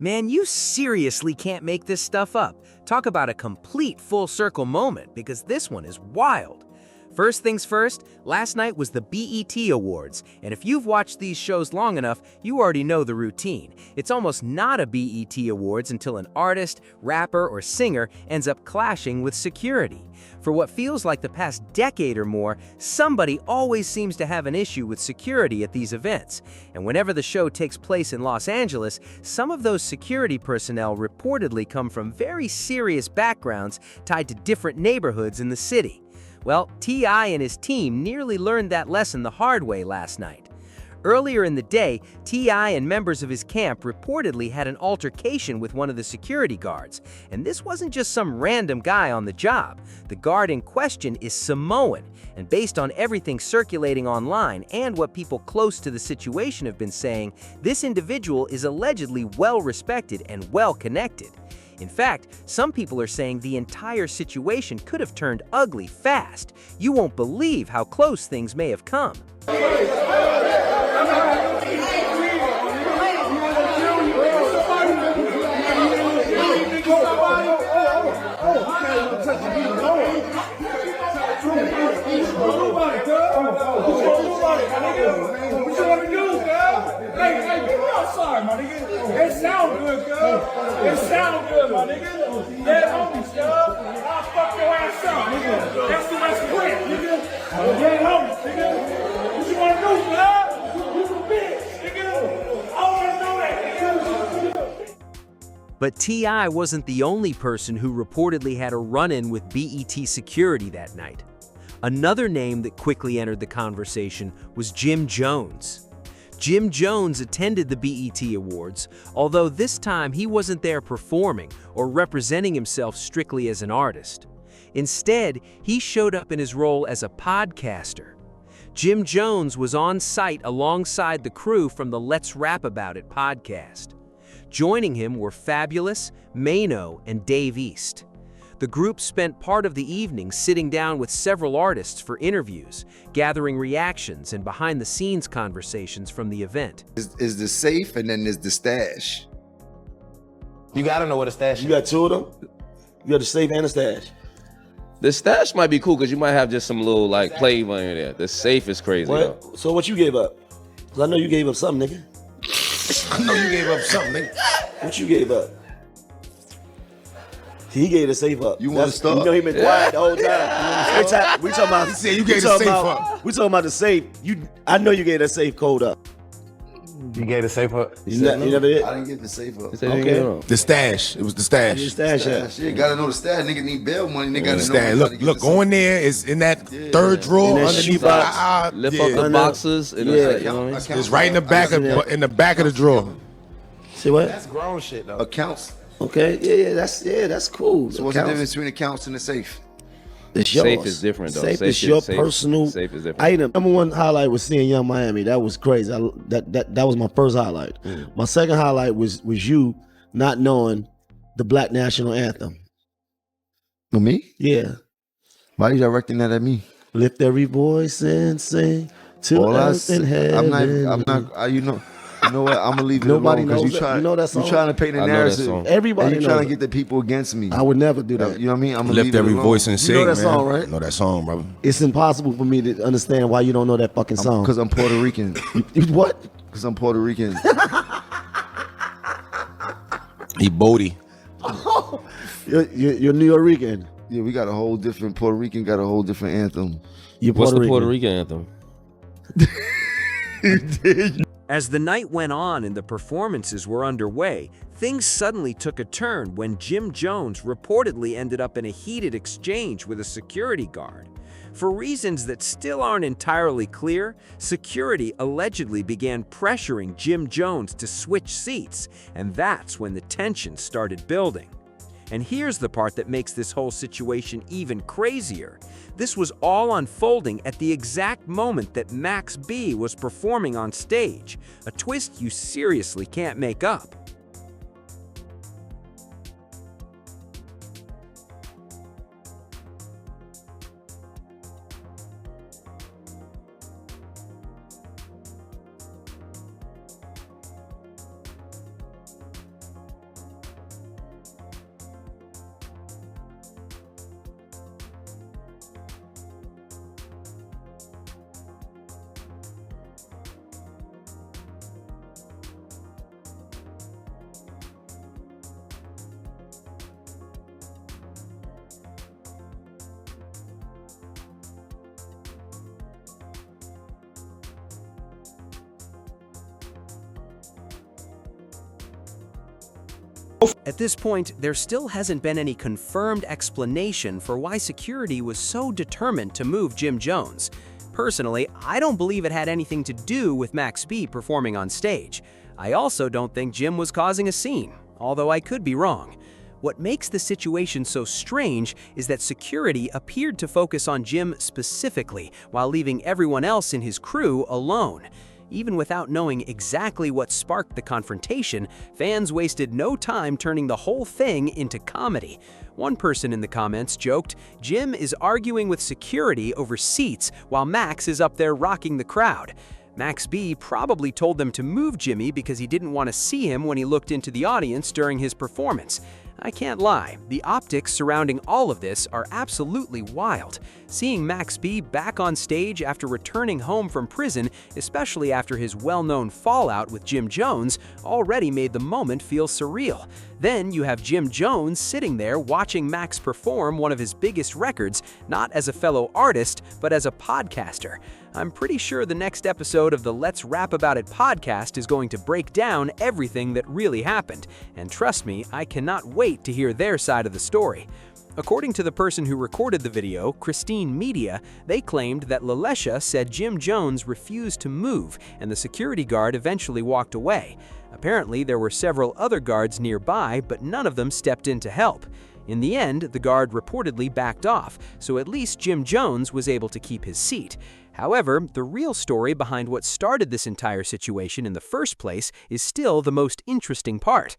Man, you seriously can't make this stuff up. Talk about a complete full circle moment, because this one is wild. First things first, last night was the BET Awards, and if you've watched these shows long enough, you already know the routine. It's almost not a BET Awards until an artist, rapper, or singer ends up clashing with security. For what feels like the past decade or more, somebody always seems to have an issue with security at these events. And whenever the show takes place in Los Angeles, some of those security personnel reportedly come from very serious backgrounds tied to different neighborhoods in the city. Well, T.I. and his team nearly learned that lesson the hard way last night. Earlier in the day, T.I. and members of his camp reportedly had an altercation with one of the security guards. And this wasn't just some random guy on the job. The guard in question is Samoan, and based on everything circulating online and what people close to the situation have been saying, this individual is allegedly well-respected and well-connected. In fact, some people are saying the entire situation could have turned ugly fast. You won't believe how close things may have come. Sorry, my nigga. It sound good, girl. It sound good, my nigga. Dead homies, girl. I'll fuck your ass up, nigga. That's the rest quick, nigga. Dead homies, nigga. What you wanna do, girl? You a bitch, nigga. I wanna know that, nigga. But T.I. wasn't the only person who reportedly had a run-in with BET security that night. Another name that quickly entered the conversation was Jim Jones. Jim Jones attended the BET Awards, although this time he wasn't there performing or representing himself strictly as an artist. Instead, he showed up in his role as a podcaster. Jim Jones was on site alongside the crew from the Let's Rap About It podcast. Joining him were Fabulous, Mano, and Dave East. The group spent part of the evening sitting down with several artists for interviews, gathering reactions and behind-the-scenes conversations from the event. Is the safe, and then there's the stash. You gotta know what a stash is. You got two of them? You got the safe and the stash. The stash might be cool because you might have just some little like play money there. The safe is crazy though. So what you gave up? Cause I know you gave up something, nigga. I know you gave up something, nigga. What you gave up? He gave the safe up. You want to start? You know he been quiet the whole time. We talking about. He said you gave the safe up. We talking about the safe. I know you gave that safe code up. You gave the safe up? You never did? I didn't get the safe up. Okay. The stash. It was the stash. The stash. Shit, gotta know the stash. Nigga need bail money. Nigga gotta Stash. know. Look, go in there. It's in that third drawer In that underneath shoe box. Lift up the boxes. And Yeah, you know what I mean? It's right in the back of the drawer. See what? That's grown shit though. Accounts. Okay. Yeah. That's cool. So what's the difference between accounts and the safe? It's yours. Safe is different, though. Safe Safe is your is- safe- personal safe is different. item. Number one highlight was seeing Young Miami. That was crazy. That was my first highlight. My second highlight was you not knowing the Black National Anthem. For me? Yeah. Why are you directing that at me? Lift every voice and sing to All I earth and s- heaven. I'm not. You know what? I'm gonna leave it Nobody alone because knows you that. You know that song? You trying to paint a I know that narrative. song. Everybody and you trying knows to get the people against me. I would never do that. You know what I mean? I'm gonna Lift leave it every alone. voice and sing, know that man. song, right? Know that song, brother. It's impossible for me to understand why you don't know that fucking song. Because I'm Puerto Rican. What? Because I'm Puerto Rican. He Bodie. You're New York. Yeah, we got a whole different Puerto Rican. Got a whole different anthem. You're What's Puerto the Puerto Rican. Rican anthem? As the night went on and the performances were underway, things suddenly took a turn when Jim Jones reportedly ended up in a heated exchange with a security guard. For reasons that still aren't entirely clear, security allegedly began pressuring Jim Jones to switch seats, and that's when the tension started building. And here's the part that makes this whole situation even crazier. This was all unfolding at the exact moment that Max B was performing on stage, a twist you seriously can't make up. At this point, there still hasn't been any confirmed explanation for why security was so determined to move Jim Jones. Personally, I don't believe it had anything to do with Max B performing on stage. I also don't think Jim was causing a scene, although I could be wrong. What makes the situation so strange is that security appeared to focus on Jim specifically, while leaving everyone else in his crew alone. Even without knowing exactly what sparked the confrontation, fans wasted no time turning the whole thing into comedy. One person in the comments joked, "Jim is arguing with security over seats while Max is up there rocking the crowd." Max B probably told them to move Jimmy because he didn't want to see him when he looked into the audience during his performance. I can't lie, the optics surrounding all of this are absolutely wild. Seeing Max B back on stage after returning home from prison, especially after his well-known fallout with Jim Jones, already made the moment feel surreal. Then you have Jim Jones sitting there watching Max perform one of his biggest records, not as a fellow artist, but as a podcaster. I'm pretty sure the next episode of the Let's Rap About It podcast is going to break down everything that really happened, and trust me, I cannot wait to hear their side of the story. According to the person who recorded the video, Christine Media, they claimed that Lalesha said Jim Jones refused to move and the security guard eventually walked away. Apparently, there were several other guards nearby, but none of them stepped in to help. In the end, the guard reportedly backed off, so at least Jim Jones was able to keep his seat. However, the real story behind what started this entire situation in the first place is still the most interesting part.